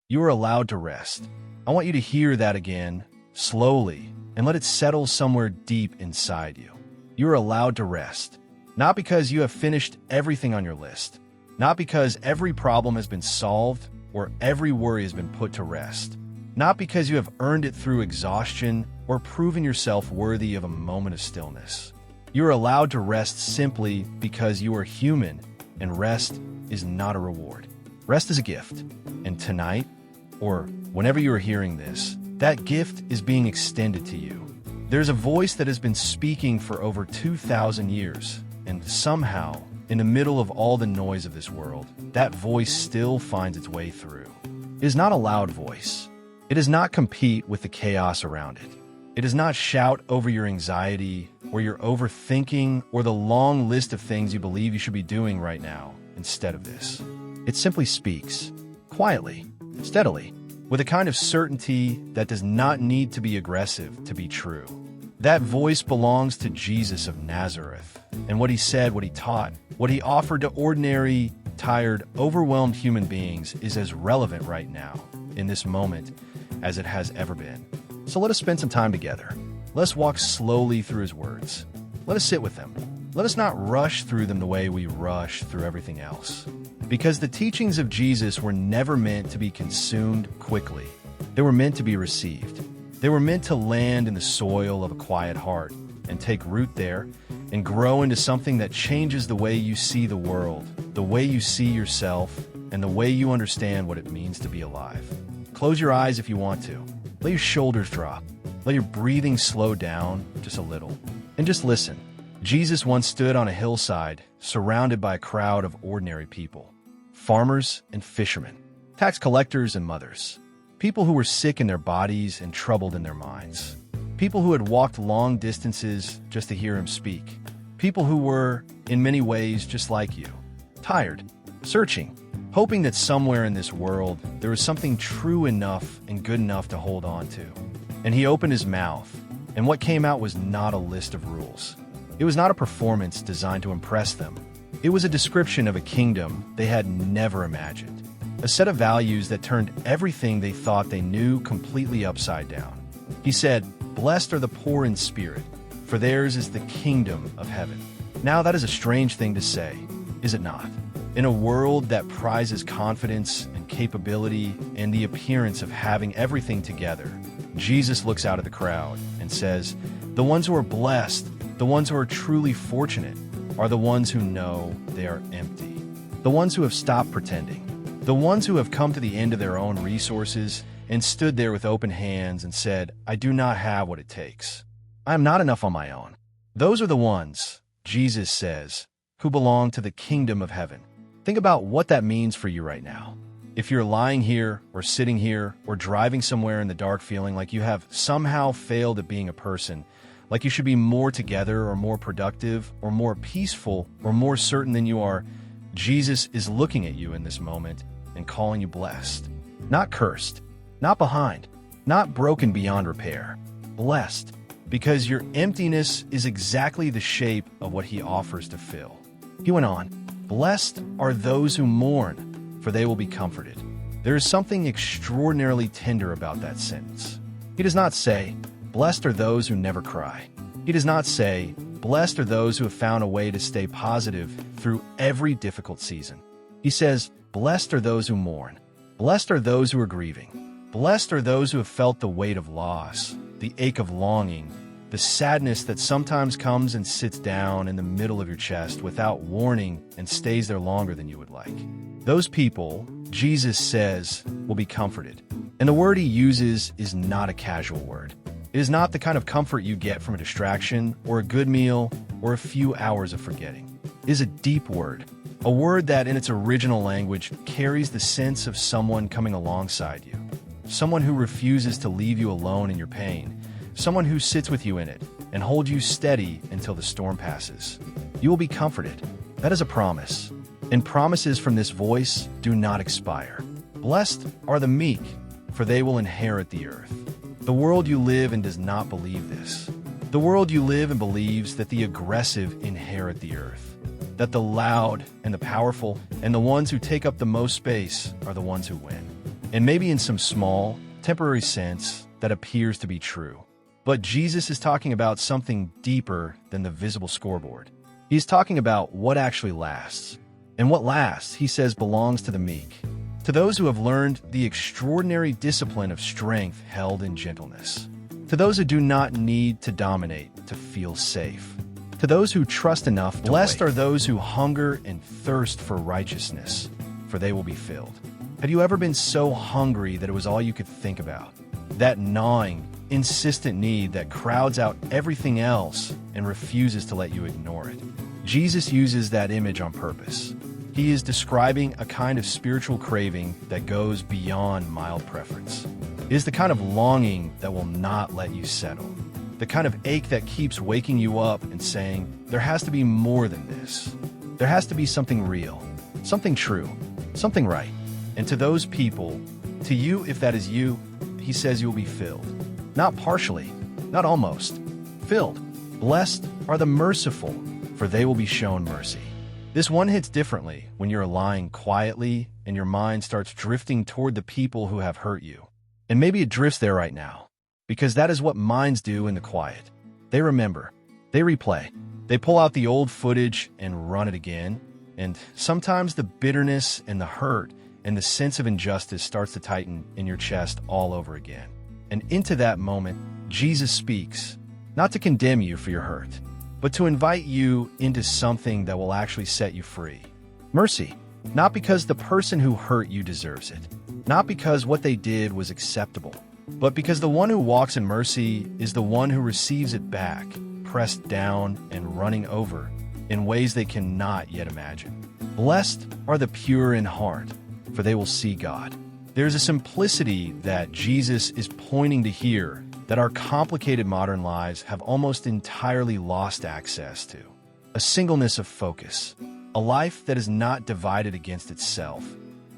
You are allowed to rest. I want you to hear that again, slowly, and let it settle somewhere deep inside you. You are allowed to rest. Not because you have finished everything on your list. Not because every problem has been solved or every worry has been put to rest. Not because you have earned it through exhaustion or proven yourself worthy of a moment of stillness. You are allowed to rest simply because you are human, and rest is not a reward. Rest is a gift. And tonight, or whenever you are hearing this, that gift is being extended to you. There's a voice that has been speaking for over 2,000 years, and somehow, in the middle of all the noise of this world, that voice still finds its way through. It is not a loud voice. It does not compete with the chaos around it. It does not shout over your anxiety or your overthinking or the long list of things you believe you should be doing right now instead of this. It simply speaks, quietly, steadily, with a kind of certainty that does not need to be aggressive to be true. That voice belongs to Jesus of Nazareth, and what he said, what he taught, what he offered to ordinary, tired, overwhelmed human beings is as relevant right now, in this moment, as it has ever been. So let us spend some time together. Let us walk slowly through his words. Let us sit with them. Let us not rush through them the way we rush through everything else. Because the teachings of Jesus were never meant to be consumed quickly. They were meant to be received. They were meant to land in the soil of a quiet heart and take root there and grow into something that changes the way you see the world, the way you see yourself, and the way you understand what it means to be alive. Close your eyes if you want to. Let your shoulders drop. Let your breathing slow down just a little. And just listen. Jesus once stood on a hillside, surrounded by a crowd of ordinary people. Farmers and fishermen, tax collectors and mothers, people who were sick in their bodies and troubled in their minds, people who had walked long distances just to hear him speak, people who were, in many ways, just like you, tired, searching, hoping that somewhere in this world there was something true enough and good enough to hold on to. And he opened his mouth, and what came out was not a list of rules. It was not a performance designed to impress them. It was a description of a kingdom they had never imagined, a set of values that turned everything they thought they knew completely upside down. He said, "Blessed are the poor in spirit, for theirs is the kingdom of heaven." Now that is a strange thing to say, is it not? In a world that prizes confidence and capability and the appearance of having everything together, Jesus looks out at the crowd and says, "The ones who are blessed, the ones who are truly fortunate, are the ones who know they are empty. The ones who have stopped pretending. The ones who have come to the end of their own resources and stood there with open hands and said, 'I do not have what it takes. I am not enough on my own.' Those are the ones," Jesus says, "who belong to the kingdom of heaven." Think about what that means for you right now. If you're lying here or sitting here or driving somewhere in the dark feeling like you have somehow failed at being a person, like you should be more together or more productive or more peaceful or more certain than you are, Jesus is looking at you in this moment and calling you blessed. Not cursed, not behind, not broken beyond repair. Blessed, because your emptiness is exactly the shape of what he offers to fill. He went on, "Blessed are those who mourn, for they will be comforted." There is something extraordinarily tender about that sentence. He does not say, "Blessed are those who never cry." He does not say, "Blessed are those who have found a way to stay positive through every difficult season." He says, "Blessed are those who mourn. Blessed are those who are grieving. Blessed are those who have felt the weight of loss, the ache of longing, the sadness that sometimes comes and sits down in the middle of your chest without warning and stays there longer than you would like. Those people, Jesus says, will be comforted. And the word he uses is not a casual word. It is not the kind of comfort you get from a distraction or a good meal or a few hours of forgetting. It is a deep word, a word that in its original language carries the sense of someone coming alongside you, someone who refuses to leave you alone in your pain, someone who sits with you in it and holds you steady until the storm passes. You will be comforted. That is a promise. And promises from this voice do not expire. Blessed are the meek, for they will inherit the earth. The world you live in does not believe this. The world you live in believes that the aggressive inherit the earth, that the loud and the powerful and the ones who take up the most space are the ones who win. and maybe in some small, temporary sense that appears to be true. But Jesus is talking about something deeper than the visible scoreboard. He's talking about what actually lasts. And what lasts, he says, belongs to the meek, to those who have learned the extraordinary discipline of strength held in gentleness, to those who do not need to dominate to feel safe, to those who trust enough to Blessed are those who hunger and thirst for righteousness, for they will be filled. Have you ever been so hungry that it was all you could think about? That gnawing, insistent need that crowds out everything else and refuses to let you ignore it. Jesus uses that image on purpose. He is describing a kind of spiritual craving that goes beyond mild preference. It is the kind of longing that will not let you settle. The kind of ache that keeps waking you up and saying, there has to be more than this. There has to be something real, something true, something right. And to those people, to you, if that is you, he says you will be filled. Not partially, not almost. Filled. Blessed are the merciful, for they will be shown mercy. This one hits differently when you're lying quietly and your mind starts drifting toward the people who have hurt you. And maybe it drifts there right now, because that is what minds do in the quiet. They remember, they replay, they pull out the old footage and run it again. And sometimes the bitterness and the hurt and the sense of injustice starts to tighten in your chest all over again. And into that moment, Jesus speaks, not to condemn you for your hurt, but to invite you into something that will actually set you free. Mercy, not because the person who hurt you deserves it, not because what they did was acceptable, but because the one who walks in mercy is the one who receives it back, pressed down and running over in ways they cannot yet imagine. Blessed are the pure in heart, for they will see God. There's a simplicity that Jesus is pointing to here that our complicated modern lives have almost entirely lost access to. A singleness of focus, a life that is not divided against itself,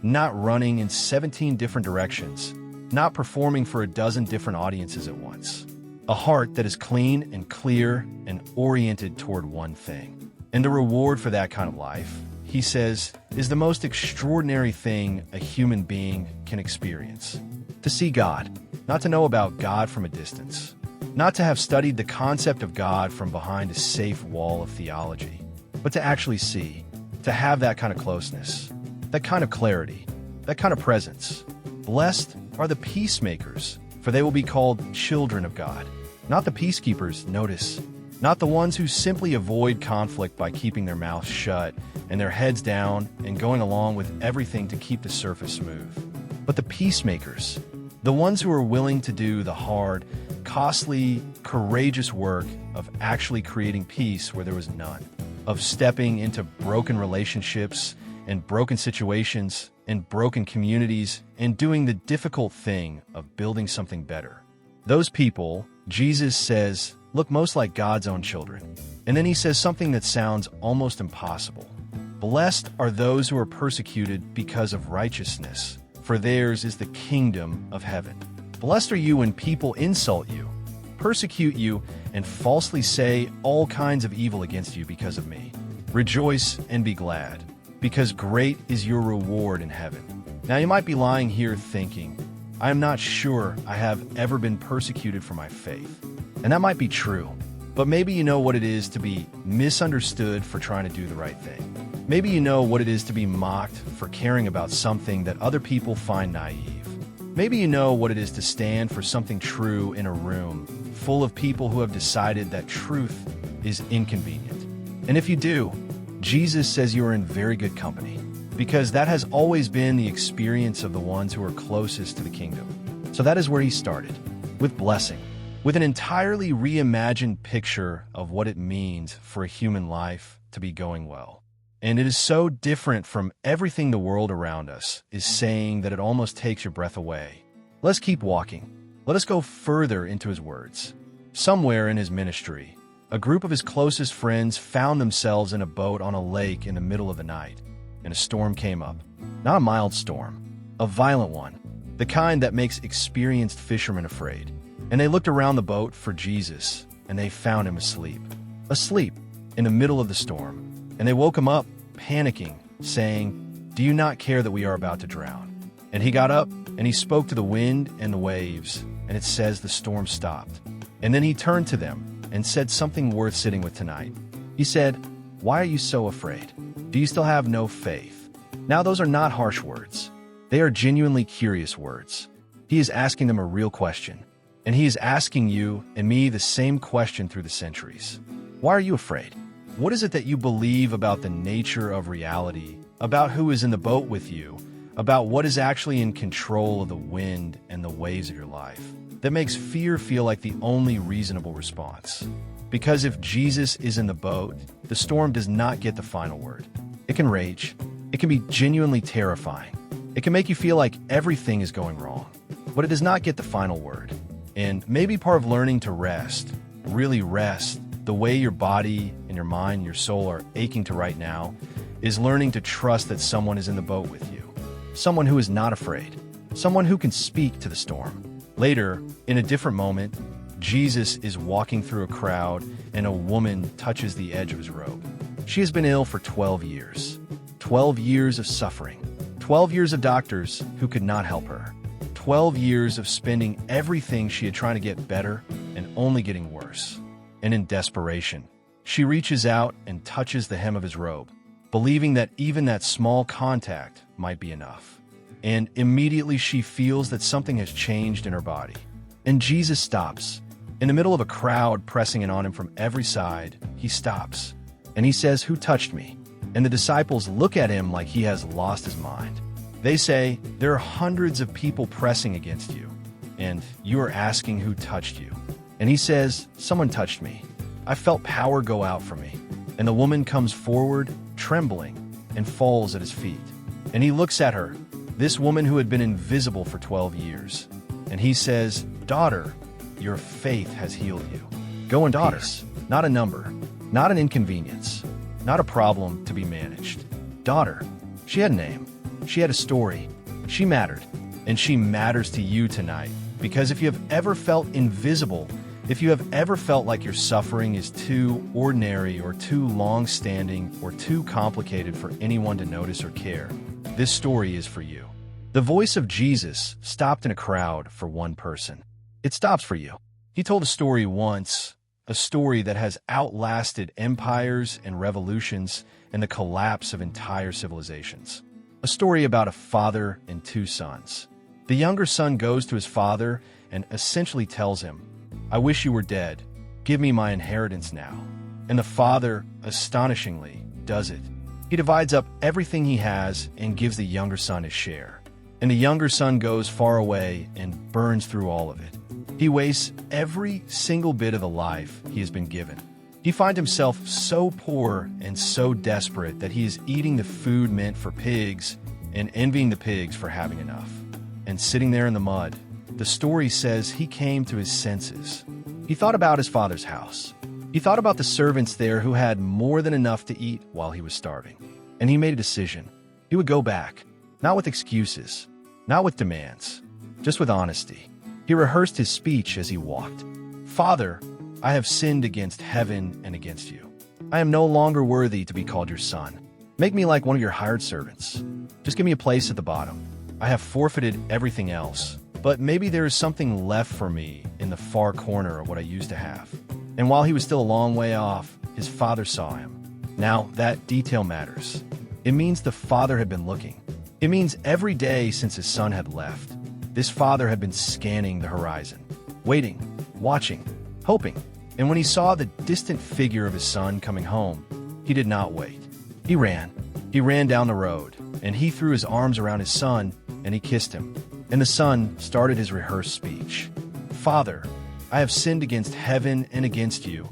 not running in 17 different directions, not performing for a dozen different audiences at once. A heart that is clean and clear and oriented toward one thing. And the reward for that kind of life, he says, is the most extraordinary thing a human being can experience. To see God, not to know about God from a distance, not to have studied the concept of God from behind a safe wall of theology, but to actually see, to have that kind of closeness, that kind of clarity, that kind of presence. Blessed are the peacemakers, for they will be called children of God. Not the peacekeepers, notice, not the ones who simply avoid conflict by keeping their mouths shut and their heads down and going along with everything to keep the surface smooth, but the peacemakers, the ones who are willing to do the hard, costly, courageous work of actually creating peace where there was none, of stepping into broken relationships and broken situations and broken communities and doing the difficult thing of building something better. Those people, Jesus says, look most like God's own children. And then he says something that sounds almost impossible. Blessed are those who are persecuted because of righteousness, for theirs is the kingdom of heaven. Blessed are you when people insult you, persecute you, and falsely say all kinds of evil against you because of me. Rejoice and be glad, because great is your reward in heaven. Now you might be lying here thinking, I am not sure I have ever been persecuted for my faith. And that might be true, but maybe you know what it is to be misunderstood for trying to do the right thing. Maybe you know what it is to be mocked for caring about something that other people find naive. Maybe you know what it is to stand for something true in a room full of people who have decided that truth is inconvenient. And if you do, Jesus says you are in very good company, because that has always been the experience of the ones who are closest to the kingdom. So that is where he started, with blessing, with an entirely reimagined picture of what it means for a human life to be going well. And it is so different from everything the world around us is saying that it almost takes your breath away. Let's keep walking. Let us go further into his words. Somewhere in his ministry, a group of his closest friends found themselves in a boat on a lake in the middle of the night, and a storm came up. Not a mild storm, a violent one, the kind that makes experienced fishermen afraid. And they looked around the boat for Jesus, and they found him asleep. Asleep in the middle of the storm. And they woke him up, panicking, saying, "Do you not care that we are about to drown?" And he got up and he spoke to the wind and the waves, and it says the storm stopped. And then he turned to them and said something worth sitting with tonight. He said, "Why are you so afraid? Do you still have no faith?" Now those are not harsh words. They are genuinely curious words. He is asking them a real question, and he is asking you and me the same question through the centuries. Why are you afraid? What is it that you believe about the nature of reality, about who is in the boat with you, about what is actually in control of the wind and the waves of your life, that makes fear feel like the only reasonable response? Because if Jesus is in the boat, the storm does not get the final word. It can rage. It can be genuinely terrifying. It can make you feel like everything is going wrong, but it does not get the final word. And maybe part of learning to rest, really rest, the way your body and your mind and your soul are aching to right now, is learning to trust that someone is in the boat with you. Someone who is not afraid. Someone who can speak to the storm. Later, in a different moment, Jesus is walking through a crowd and a woman touches the edge of his robe. She has been ill for 12 years. 12 years of suffering. 12 years of doctors who could not help her. 12 years of spending everything she had trying to get better and only getting worse. And in desperation, she reaches out and touches the hem of his robe, believing that even that small contact might be enough. And immediately she feels that something has changed in her body. And Jesus stops. In the middle of a crowd pressing in on him from every side, he stops. And he says, "Who touched me?" And the disciples look at him like he has lost his mind. They say, "There are hundreds of people pressing against you, and you are asking who touched you." And he says, "Someone touched me. I felt power go out from me." And the woman comes forward, trembling, and falls at his feet. And he looks at her, this woman who had been invisible for 12 years. And he says, "Daughter, your faith has healed you. Go in peace." Not a number, not an inconvenience, not a problem to be managed. Daughter. She had a name. She had a story. She mattered. And she matters to you tonight. Because if you have ever felt invisible, if you have ever felt like your suffering is too ordinary or too long-standing or too complicated for anyone to notice or care, this story is for you. The voice of Jesus stopped in a crowd for one person. It stops for you. He told a story once, a story that has outlasted empires and revolutions and the collapse of entire civilizations. A story about a father and two sons. The younger son goes to his father and essentially tells him, "I wish you were dead. Give me my inheritance now." And the father, astonishingly, does it. He divides up everything he has and gives the younger son his share. And the younger son goes far away and burns through all of it. He wastes every single bit of the life he has been given. He finds himself so poor and so desperate that he is eating the food meant for pigs and envying the pigs for having enough. And sitting there in the mud, the story says he came to his senses. He thought about his father's house. He thought about the servants there who had more than enough to eat while he was starving. And he made a decision. He would go back, not with excuses, not with demands, just with honesty. He rehearsed his speech as he walked. "Father, I have sinned against heaven and against you. I am no longer worthy to be called your son. Make me like one of your hired servants. Just give me a place at the bottom. I have forfeited everything else, but maybe there is something left for me in the far corner of what I used to have." And while he was still a long way off, his father saw him. Now, that detail matters. It means the father had been looking. It means every day since his son had left, this father had been scanning the horizon, waiting, watching, hoping. And when he saw the distant figure of his son coming home, he did not wait. He ran. He ran down the road, and he threw his arms around his son, and he kissed him. And the son started his rehearsed speech. "Father, I have sinned against heaven and against you.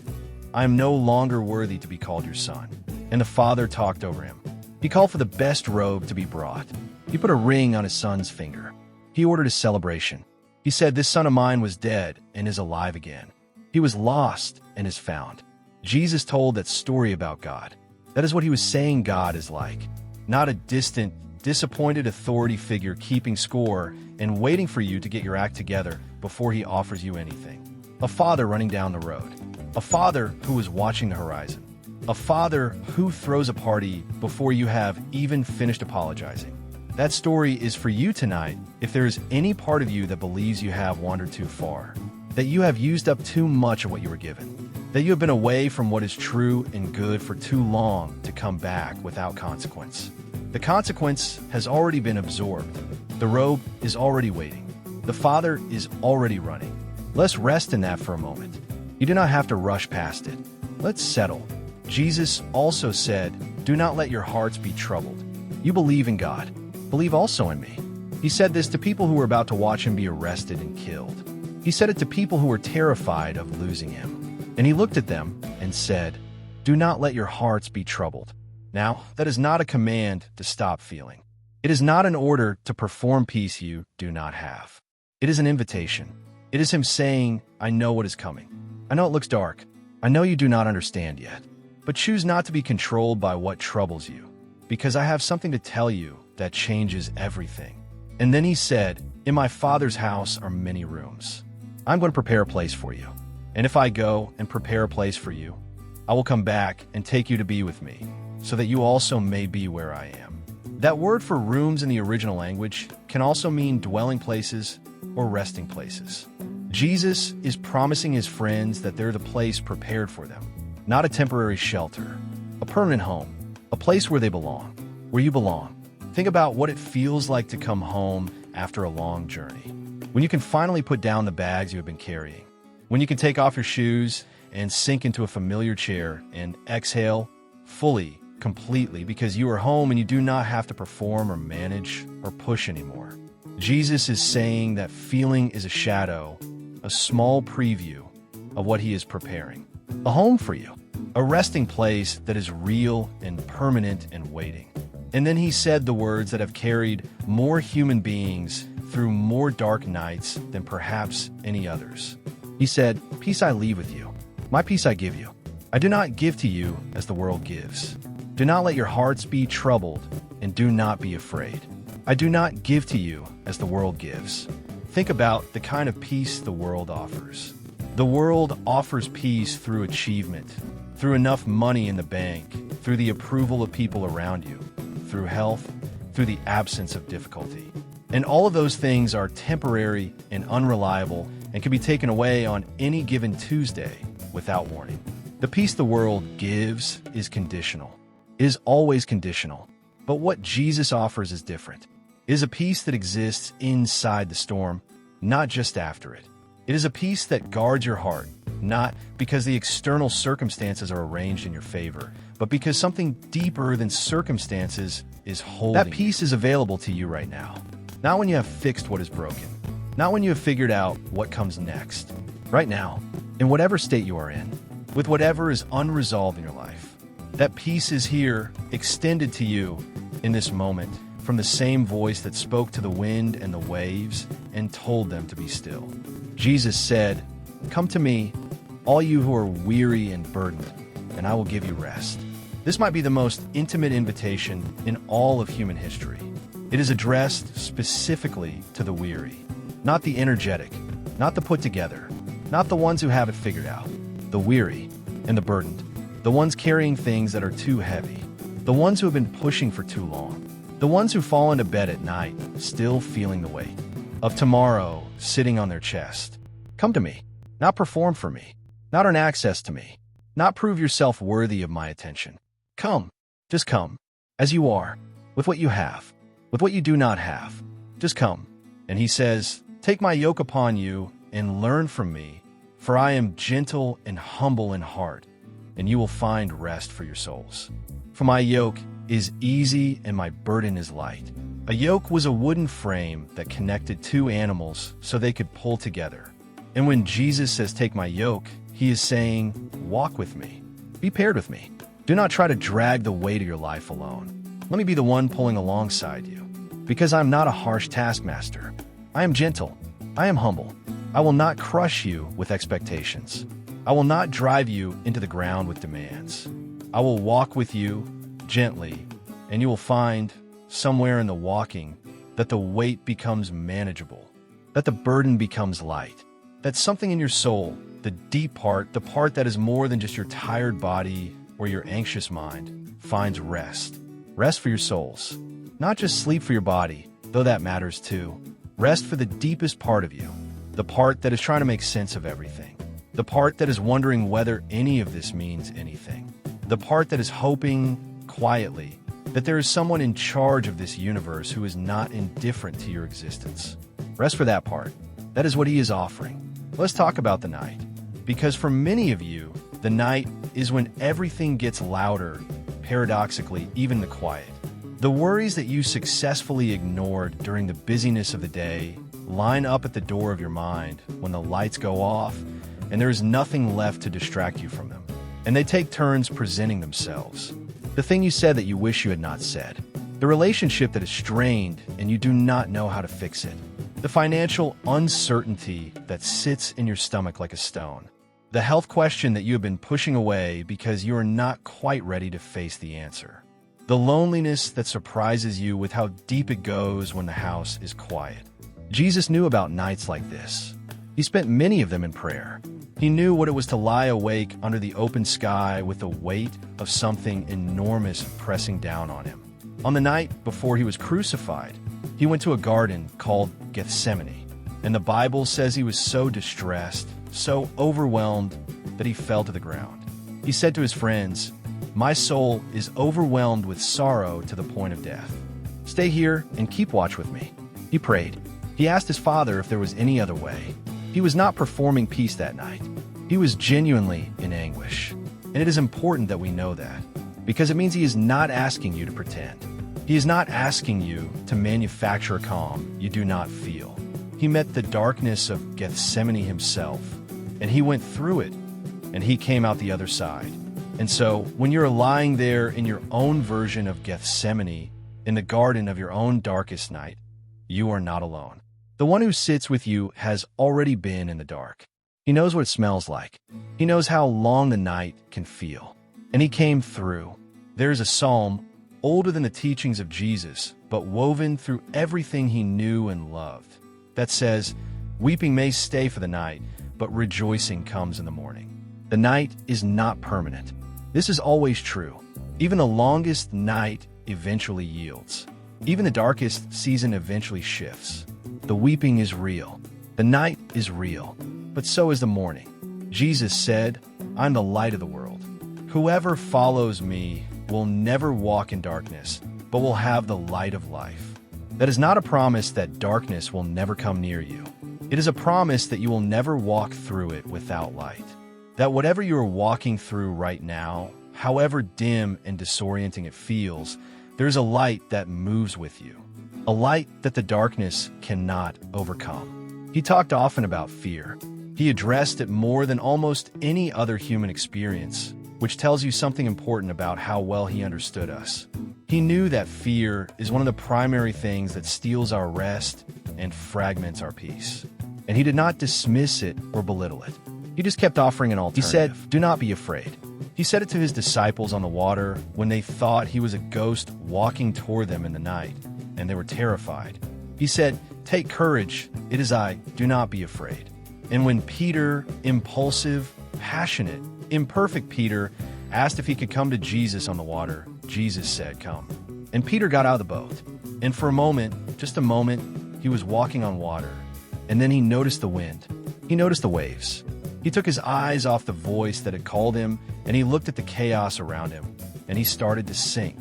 I am no longer worthy to be called your son." And the father talked over him. He called for the best robe to be brought. He put a ring on his son's finger. He ordered a celebration. He said, "This son of mine was dead and is alive again. He was lost and is found." Jesus told that story about God. That is what he was saying God is like. Not a distant, disappointed authority figure keeping score and waiting for you to get your act together before he offers you anything. A father running down the road. A father who is watching the horizon. A father who throws a party before you have even finished apologizing. That story is for you tonight if there is any part of you that believes you have wandered too far, that you have used up too much of what you were given, that you have been away from what is true and good for too long to come back without consequence. The consequence has already been absorbed. The robe is already waiting. The Father is already running. Let's rest in that for a moment. You do not have to rush past it. Let's settle. Jesus also said, "Do not let your hearts be troubled. You believe in God. Believe also in me." He said this to people who were about to watch him be arrested and killed. He said it to people who were terrified of losing him. And he looked at them and said, "Do not let your hearts be troubled." Now, that is not a command to stop feeling. It is not an order to perform peace you do not have. It is an invitation. It is him saying, "I know what is coming. I know it looks dark. I know you do not understand yet. But choose not to be controlled by what troubles you, because I have something to tell you that changes everything." And then he said, "In my Father's house are many rooms. I'm going to prepare a place for you. And if I go and prepare a place for you, I will come back and take you to be with me, so that you also may be where I am." That word for rooms in the original language can also mean dwelling places or resting places. Jesus is promising his friends that they're the place prepared for them, not a temporary shelter, a permanent home, a place where they belong, where you belong. Think about what it feels like to come home after a long journey, when you can finally put down the bags you have been carrying, when you can take off your shoes and sink into a familiar chair and exhale fully, completely, because you are home and you do not have to perform or manage or push anymore. Jesus is saying that feeling is a shadow, a small preview of what he is preparing. A home for you, a resting place that is real and permanent and waiting. And then he said the words that have carried more human beings through more dark nights than perhaps any others. He said, "Peace I leave with you. My peace I give you. I do not give to you as the world gives. Do not let your hearts be troubled, and do not be afraid. I do not give to you as the world gives." Think about the kind of peace the world offers. The world offers peace through achievement, through enough money in the bank, through the approval of people around you, through health, through the absence of difficulty. And all of those things are temporary and unreliable and can be taken away on any given Tuesday without warning. The peace the world gives is conditional, is always conditional. But what Jesus offers is different. It is a peace that exists inside the storm, not just after it. It is a peace that guards your heart, not because the external circumstances are arranged in your favor, but because something deeper than circumstances is holding. That peace is available to you right now. Not when you have fixed what is broken. Not when you have figured out what comes next. Right now, in whatever state you are in, with whatever is unresolved in your life. That peace is here, extended to you in this moment, from the same voice that spoke to the wind and the waves and told them to be still. Jesus said, "Come to me, all you who are weary and burdened, and I will give you rest." This might be the most intimate invitation in all of human history. It is addressed specifically to the weary, not the energetic, not the put together, not the ones who have it figured out. The weary and the burdened, the ones carrying things that are too heavy, the ones who have been pushing for too long, the ones who fall into bed at night still feeling the weight of tomorrow sitting on their chest. Come to me, not perform for me, not earn access to me, not prove yourself worthy of my attention. Come, just come, as you are, with what you have, with what you do not have. Just come. And he says, "Take my yoke upon you and learn from me, for I am gentle and humble in heart, and you will find rest for your souls. For my yoke is easy and my burden is light." A yoke was a wooden frame that connected two animals so they could pull together. And when Jesus says, "Take my yoke," he is saying, walk with me, be paired with me. Do not try to drag the weight of your life alone. Let me be the one pulling alongside you, because I'm not a harsh taskmaster. I am gentle. I am humble. I will not crush you with expectations. I will not drive you into the ground with demands. I will walk with you gently, and you will find somewhere in the walking that the weight becomes manageable, that the burden becomes light, that something in your soul, the deep part, the part that is more than just your tired body or your anxious mind, finds rest. Rest for your souls. Not just sleep for your body, though that matters too. Rest for the deepest part of you, the part that is trying to make sense of everything, the part that is wondering whether any of this means anything, the part that is hoping, quietly, that there is someone in charge of this universe who is not indifferent to your existence. Rest for that part. That is what he is offering. Let's talk about the night. Because for many of you, the night is when everything gets louder, paradoxically, even the quiet. The worries that you successfully ignored during the busyness of the day line up at the door of your mind when the lights go off and there is nothing left to distract you from them. And they take turns presenting themselves. The thing you said that you wish you had not said. The relationship that is strained and you do not know how to fix it. The financial uncertainty that sits in your stomach like a stone. The health question that you have been pushing away because you are not quite ready to face the answer. The loneliness that surprises you with how deep it goes when the house is quiet. Jesus knew about nights like this. He spent many of them in prayer. He knew what it was to lie awake under the open sky with the weight of something enormous pressing down on him. On the night before he was crucified, he went to a garden called Gethsemane, and the Bible says he was so distressed, so overwhelmed, that he fell to the ground. He said to his friends, "My soul is overwhelmed with sorrow to the point of death. Stay here and keep watch with me." He prayed. He asked his Father if there was any other way. He was not performing peace that night. He was genuinely in anguish. And it is important that we know that, because it means he is not asking you to pretend. He is not asking you to manufacture a calm you do not feel. He met the darkness of Gethsemane himself, and he went through it, and he came out the other side. And so, when you're lying there in your own version of Gethsemane, in the garden of your own darkest night, you are not alone. The one who sits with you has already been in the dark. He knows what it smells like. He knows how long the night can feel. And he came through. There is a psalm older than the teachings of Jesus, but woven through everything he knew and loved, that says, "Weeping may stay for the night, but rejoicing comes in the morning." The night is not permanent. This is always true. Even the longest night eventually yields. Even the darkest season eventually shifts. The weeping is real. The night is real. But so is the morning. Jesus said, "I'm the light of the world. Whoever follows me will never walk in darkness, but will have the light of life." That is not a promise that darkness will never come near you. It is a promise that you will never walk through it without light. That whatever you are walking through right now, however dim and disorienting it feels, there is a light that moves with you. A light that the darkness cannot overcome. He talked often about fear. He addressed it more than almost any other human experience, which tells you something important about how well he understood us. He knew that fear is one of the primary things that steals our rest and fragments our peace. And he did not dismiss it or belittle it. He just kept offering an alternative. He said, "Do not be afraid." He said it to his disciples on the water when they thought he was a ghost walking toward them in the night, and they were terrified. He said, "Take courage, it is I, do not be afraid." And when Peter, impulsive, passionate, imperfect Peter, asked if he could come to Jesus on the water, Jesus said, "Come." And Peter got out of the boat. And for a moment, just a moment, he was walking on water. And then he noticed the wind. He noticed the waves. He took his eyes off the voice that had called him, and he looked at the chaos around him, and he started to sink.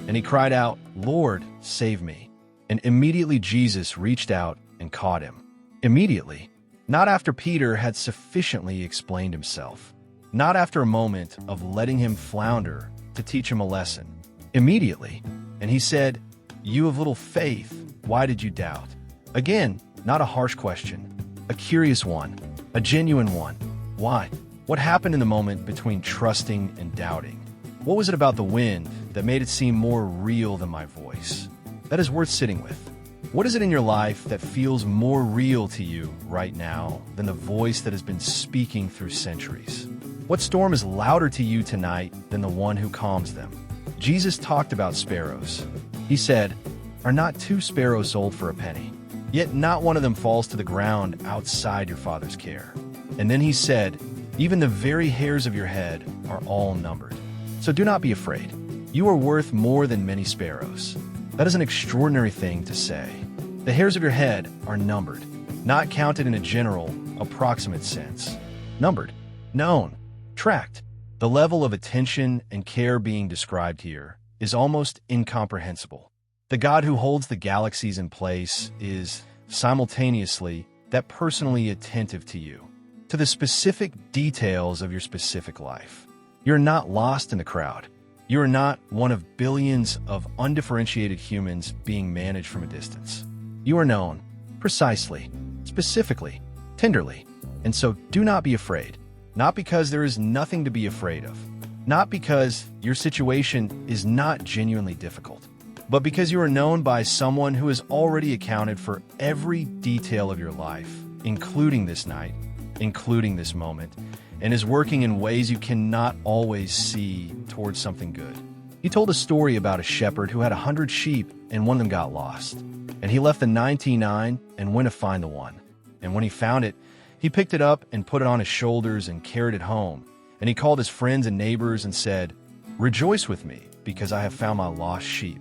And he cried out, "Lord, save me." And immediately Jesus reached out and caught him. Immediately. Not after Peter had sufficiently explained himself. Not after a moment of letting him flounder to teach him a lesson. Immediately. And he said, "You of little faith, why did you doubt?" Again, not a harsh question. A curious one. A genuine one. Why? What happened in the moment between trusting and doubting? What was it about the wind that made it seem more real than my voice? That is worth sitting with. What is it in your life that feels more real to you right now than the voice that has been speaking through centuries? What storm is louder to you tonight than the one who calms them? Jesus talked about sparrows. He said, "Are not 2 sparrows sold for a penny? Yet not one of them falls to the ground outside your Father's care." And then he said, "Even the very hairs of your head are all numbered. So do not be afraid. You are worth more than many sparrows." That is an extraordinary thing to say. The hairs of your head are numbered, not counted in a general, approximate sense. Numbered, known, tracked. The level of attention and care being described here is almost incomprehensible. The God who holds the galaxies in place is, simultaneously, that personally attentive to you, to the specific details of your specific life. You're not lost in the crowd. You are not one of billions of undifferentiated humans being managed from a distance. You are known, precisely, specifically, tenderly, and so do not be afraid. Not because there is nothing to be afraid of, not because your situation is not genuinely difficult, but because you are known by someone who has already accounted for every detail of your life, including this night, including this moment, and is working in ways you cannot always see towards something good. He told a story about a shepherd who had 100 sheep and one of them got lost. And he left the 99 and went to find the one. And when he found it, he picked it up and put it on his shoulders and carried it home. And he called his friends and neighbors and said, "Rejoice with me, because I have found my lost sheep."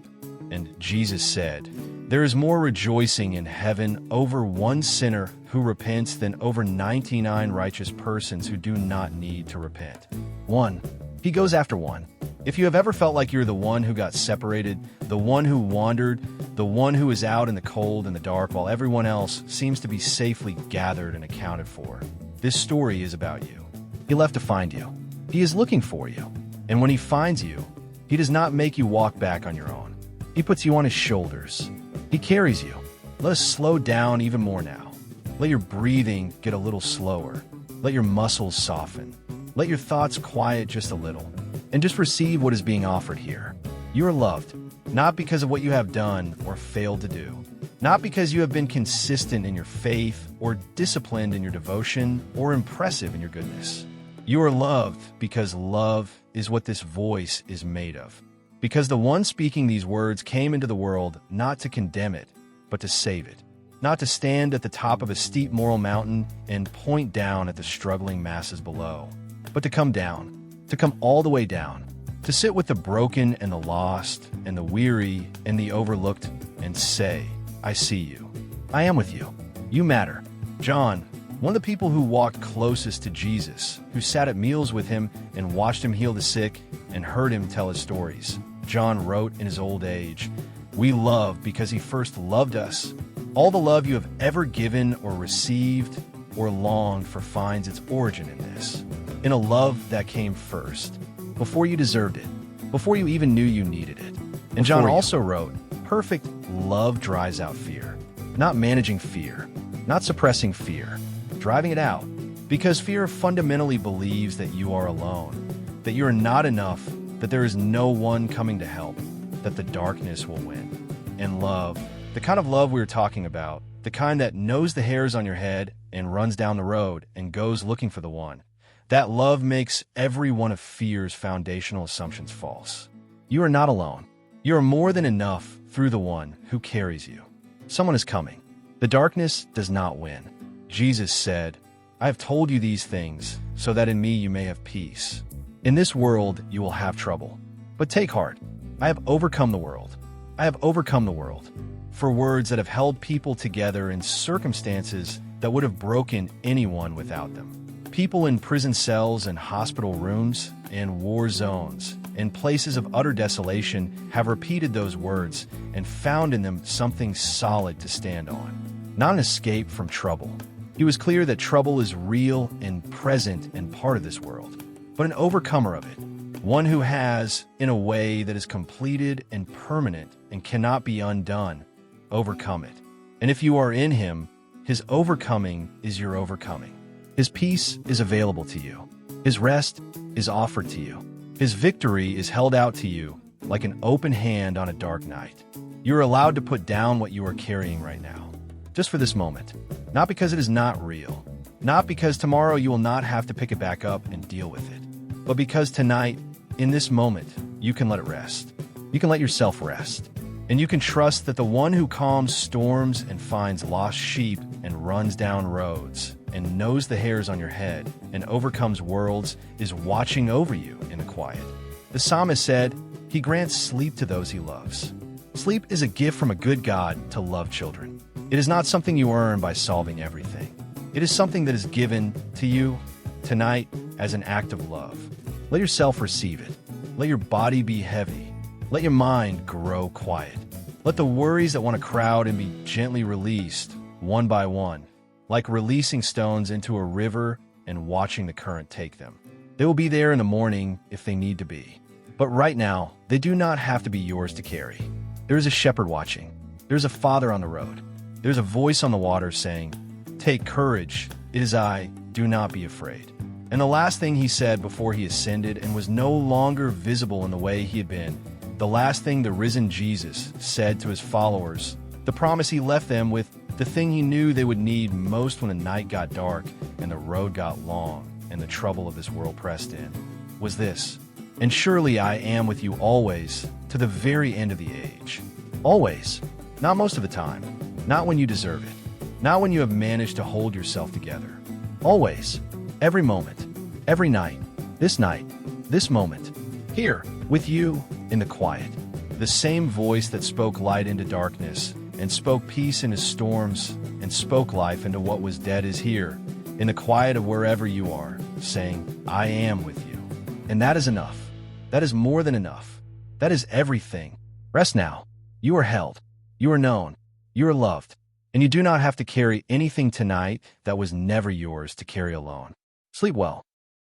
And Jesus said, "There is more rejoicing in heaven over one sinner who repents than over 99 righteous persons who do not need to repent." One. He goes after one. If you have ever felt like you're the one who got separated, the one who wandered, the one who is out in the cold and the dark while everyone else seems to be safely gathered and accounted for, this story is about you. He left to find you. He is looking for you. And when he finds you, he does not make you walk back on your own. He puts you on his shoulders. He carries you. Let us slow down even more now. Let your breathing get a little slower. Let your muscles soften. Let your thoughts quiet just a little. And just receive what is being offered here. You are loved, not because of what you have done or failed to do, not because you have been consistent in your faith or disciplined in your devotion or impressive in your goodness. You are loved because love is what this voice is made of. Because the one speaking these words came into the world not to condemn it, but to save it. Not to stand at the top of a steep moral mountain and point down at the struggling masses below, but to come down. To come all the way down, to sit with the broken and the lost and the weary and the overlooked and say, "I see you. I am with you. You matter." John, one of the people who walked closest to Jesus, who sat at meals with him and watched him heal the sick and heard him tell his stories, John wrote in his old age, "We love because he first loved us. All the love you have ever given or received or longed for finds its origin in this. In a love that came first, before you deserved it, before you even knew you needed it." And John also wrote, "Perfect love drives out fear." Not managing fear, not suppressing fear, driving it out. Because fear fundamentally believes that you are alone, that you are not enough, that there is no one coming to help, that the darkness will win. And love, the kind of love we were talking about, the kind that knows the hairs on your head and runs down the road and goes looking for the one, that love makes every one of fear's foundational assumptions false. You are not alone. You are more than enough through the one who carries you. Someone is coming. The darkness does not win. Jesus said, "I have told you these things so that in me you may have peace. In this world you will have trouble. But take heart. I have overcome the world. I have overcome the world." For words that have held people together in circumstances that would have broken anyone without them. People in prison cells and hospital rooms and war zones and places of utter desolation have repeated those words and found in them something solid to stand on. Not an escape from trouble. He was clear that trouble is real and present and part of this world, but an overcomer of it. One who has, in a way that is completed and permanent and cannot be undone, overcome it. And if you are in him, his overcoming is your overcoming. His peace is available to you. His rest is offered to you. His victory is held out to you like an open hand on a dark night. You are allowed to put down what you are carrying right now, just for this moment. Not because it is not real, not because tomorrow you will not have to pick it back up and deal with it, but because tonight, in this moment, you can let it rest. You can let yourself rest. And you can trust that the one who calms storms and finds lost sheep and runs down roads and knows the hairs on your head and overcomes worlds is watching over you in the quiet. The psalmist said, "He grants sleep to those he loves." Sleep is a gift from a good God to love children. It is not something you earn by solving everything. It is something that is given to you tonight as an act of love. Let yourself receive it. Let your body be heavy. Let your mind grow quiet. Let the worries that want to crowd and be gently released, one by one, like releasing stones into a river and watching the current take them. They will be there in the morning if they need to be. But right now, they do not have to be yours to carry. There is a shepherd watching. There is a father on the road. There is a voice on the water saying, "Take courage, it is I, do not be afraid." And the last thing he said before he ascended and was no longer visible in the way he had been, the last thing the risen Jesus said to his followers, the promise he left them with, the thing he knew they would need most when the night got dark and the road got long and the trouble of this world pressed in, was this: "And surely I am with you always, to the very end of the age." Always. Not most of the time. Not when you deserve it. Not when you have managed to hold yourself together. Always. Every moment. Every night. This moment. Here, with you, in the quiet. The same voice that spoke light into darkness, and spoke peace into storms, and spoke life into what was dead is here, in the quiet of wherever you are, saying, "I am with you." And that is enough. That is more than enough. That is everything. Rest now. You are held. You are known. You are loved. And you do not have to carry anything tonight that was never yours to carry alone. Sleep well.